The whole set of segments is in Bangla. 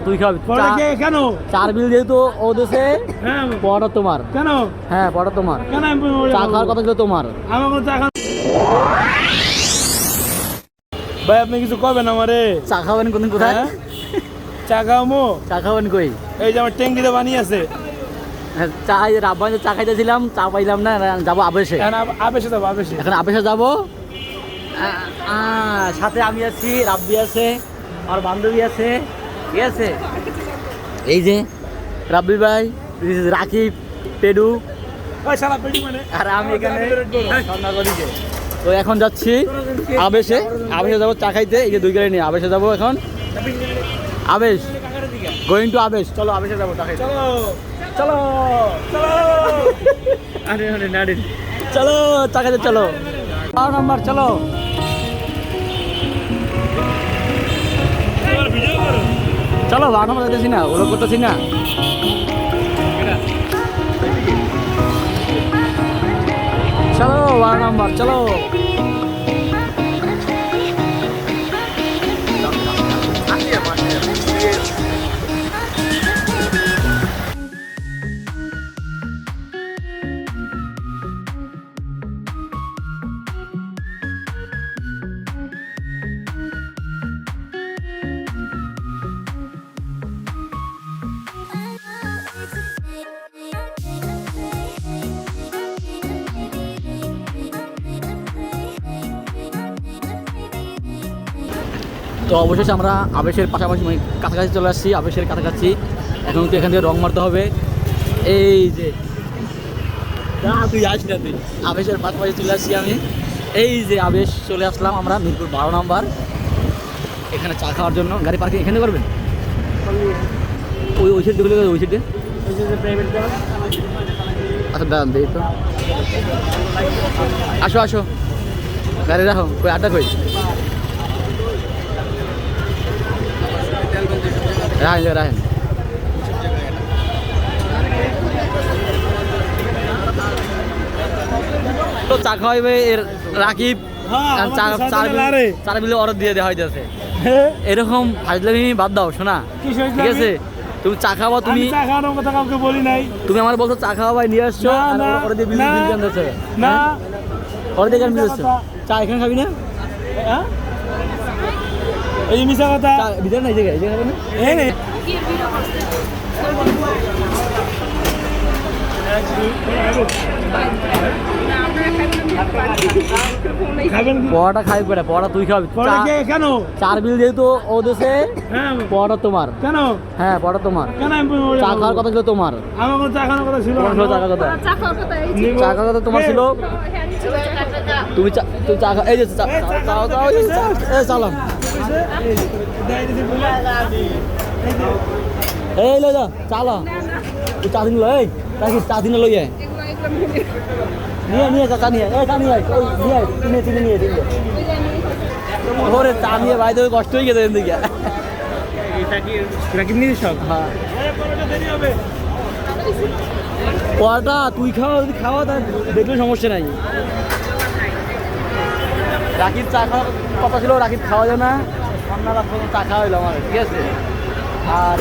তুই খাবি কেন? 4 বিল যেহেতু ও দেশে হ্যাঁ পড়া তোমার। কেন? হ্যাঁ পড়া তোমার। কেন? চা খাওয়ার কথা ছিল তোমার। আমার কোনো চা খান ভাই, আপনি কিছু করবেন আমারে? চা খাবেন কোনদিন কোথায়? চা খাওয়ামো? চা খাবেন কই? এই যে আমার ট্যাঙ্কিতে বানিয়ে আছে। চা রাব্বান চা খাইতেছিলাম, চা পাইলাম না, যাবো আবেশে। আবেশে যাবো, আবেশে। এখন আবেশে যাবো। সাথে আমি আছি, রাব্বি আছে, আমার বান্ধবী আছে, ঠিক আছে? এই যে রাব্বি ভাই, রাকিব, পেডু, আর আমি এখানে স্বর্ণাগরীতে। তো এখন যাচ্ছি আবেশে। আবেশে যাবো চা খাইতে। এই যে 2 গাড়ি নিয়ে আবেশে যাবো এখন। আবেশ, গোয়িং টু আবেশ। চলো আবেশে যাবো চা খাইতে। চলো চলো চলো চলো চা খাইতে চলো। 12 নম্বর চলো। চলো 12 নম্বর যেতেছি না, ওরা করতেছি না। চলো 12 নম্বর চলো। তো অবশেষে আমরা আবেশের পাশাপাশি কাছাকাছি চলে আসছি, আবেশের কাছাকাছি। এখন তো এখান থেকে রং মারতে হবে। এই যে তুই আসি না, তুই আবেশের পাশাপাশি চলে আসছি আমি। এই যে আবেশ চলে আসলাম আমরা, মিরপুর 12 নম্বর। এখানে চা খাওয়ার জন্য গাড়ি পার্কিং এখানে করবেন। ওই সাইড দেখলে ওই সাইডে। আচ্ছা দাঁড়ান দেখি তো। আসো আসো, গাড়ি রাখো। কই আড্ডা কই? রাখেন রাখেন। তো চা খাওয়াইবে এর রাকিব। 4 বিলে অর্ডার দিয়ে দেওয়া হইতেছে। এরকম ফাজলামি বাদ দাও শোনা, ঠিক আছে? তুমি চা খাওয়া, তুমি চা খাওয়ানোর কথা কাউকে বলি নাই। তুমি আমার বলছো চা খাওয়া ভাই নিয়ে আসছো, ওরা দিয়ে বিল দিতেছে না, ওরা দিয়ে কেন বিল আসছো? চা এখানে খাবি না? হ্যাঁ এই যে মিশা কথা ভিতরে না, এই জায়গায় খাবে না। পড়াটা খাবি বেটা, পড়া তুই খাবি। কেন? 4 বিল যেহেতু ও দেশে পড়া তোমার। কেন? হ্যাঁ পড়া তোমার। কেন? চা খাওয়ার কথা ছিল তোমার। আমার কোনো চা খাওয়ানোর কথা ছিল না। চা খাওয়ার কথা তোমার ছিল। তুমি চা খা। এই যে চালাম। এই লো যা চালা, তুই চা দিন লো। এই রাখি চা দিন লই যায় নিয়ে চা নিয়ে চা নিয়ে নিয়ে ওরে চা নিয়ে ভাই তো কষ্ট হয়ে গেছে এদিকে। হ্যাঁ পড়াটা তুই খাওয়া, যদি খাওয়া তা দেখলে সমস্যা নাই। রাকিব চা খাওয়ার কথা ছিল, রাকিব খাওয়া যায় না। সন্ধ্যাবেলা চা খাওয়া হইলো আমার, ঠিক আছে? আর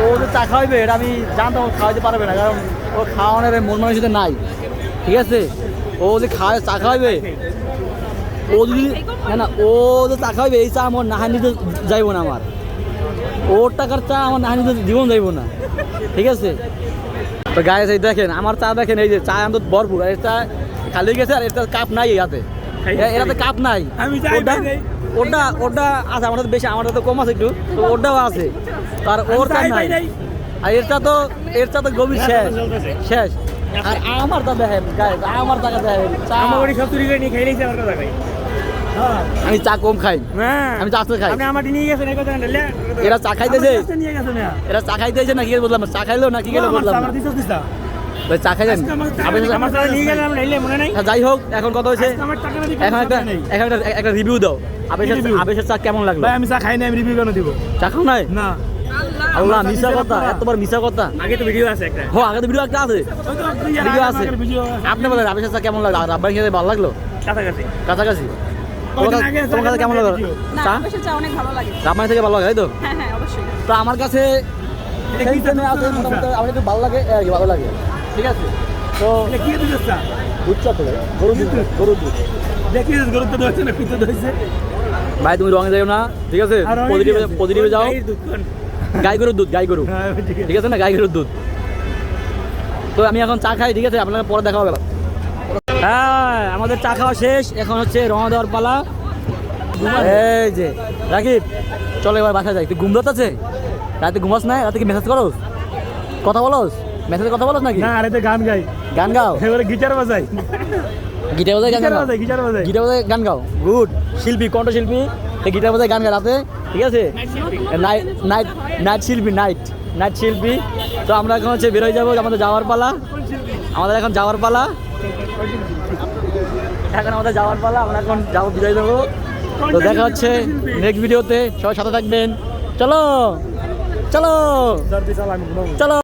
ও যে চা খাওয়াইবে এটা আমি জানতাম ও খাওয়াইতে পারবে না, কারণ ও খাওয়ানোর মন মানুষের নাই, ঠিক আছে? ও যে চা খাওয়াইবে, ও যদি না ও যে চা খাওয়াইবে এই চা আমার নাহার নিতে যাইব না। আমার ওর টাকার চা আমার নাহার নিতে জীবন যাইব না, ঠিক আছে? তো গায়ে এই দেখেন আমার চা, দেখেন এই যে চা আনন্দ ভরপুর। আর এটা খালি গেছে, আর এটা কাপ নাই হাতে, এটাতে কাপ নাই। ওটা ওটা আছে আমার বেশি, আমার তো কম আছে একটু, তো ওটাও আছে। আর ওর চা নাই, আর এর চা তো গভীর শেষ। আর আমার তা দেখেন গায়ে, আমার টাকা দেখেন আমি চা কম খাই, আমি চা খাই। এরা চা খাইতেছে, এরা চা খাইতেছে না কি বললাম? চা খাইলো না কি গেলো বললাম? চা খাইলেন? যাই হোক, এখন কথা হয়েছে, এখন একটা রিভিউ দাও। আবেশের চা কেমন লাগলো? আমি চা খাই না, আমি রিভিউ কেন দিব? চা খাও নাই? না আল্লাহ, মিশা কথা, এতবার মিশা কথা। আগে তো ভিডিও আছে একটা। হ্যাঁ আগে তো ভিডিও একটা আছে, ভিডিও আছে। আপনি বলেন আবেশের চা কেমন লাগলো? রাব্বাই খেতে ভালো লাগলো? কাছাকাছি। কাছাকাছি। কয়দিন আগে তোমার কাছে কেমন লাগে না চা আশেপাশে চা অনেক ভালো লাগে রামায়ণ থেকে ভালো লাগে তাই তো হ্যাঁ হ্যাঁ অবশ্যই তো আমার কাছে সেই টাইমে আছে মোটামুটি আমার একটু ভালো লাগে আর কি ভালো লাগে ঠিক আছে তো এটা কি দিছিস চা দুধ চা তো ভাই, গরুর দুধ দেখিস গুরুত্ব দিচ্ছে না পিতে দিচ্ছে ভাই তুমি রঙে যাও না ঠিক আছে আর অনেক পজিটিভে আছে। পজিটিভে যাও এই দোকান। গাই গরুর দুধ গাই গরু হ্যাঁ, ঠিক আছে। ঠিক আছে না গাই গরুর দুধ তো আমি এখন চা খাই ঠিক আছে আপনার পরে দেখা হবে হ্যাঁ আমাদের চা খাওয়া শেষ এখন হচ্ছে রওনা দেওয়ার পালা এই যে রাকিব চলো এবার বাসায় যাই তুই ঘুমরত আছে রাতে ঘুমাস না রাতে কি মেসেজ করোস কথা বলোস মেসেজে কথা বলোস নাকি না আরে তো গান গাই গান গাও এবারে গিটার বাজাই গিটার বাজায় গান গিটার গাও বাজাই গিটার বাজাই গিটার বাজায় গান গাও গুড শিল্পী কণ্ঠশিল্পী সে গিটার বাজায় গান গায় রাতে ঠিক আছে নাইট নাইট নাইট শিল্পী নাইট শিল্পী তো আমরা এখন হচ্ছে বেরোয় যাবো আমাদের যাওয়ার পালা আমাদের এখন যাওয়ার পালা এখন আমাদের যাওয়ার পালা আমরা এখন যাবো বিদায় দেবো তো দেখা হচ্ছে নেক্সট ভিডিওতে সবাই সাথে থাকবেন চলো চলো আমি ঘুমাবো চলো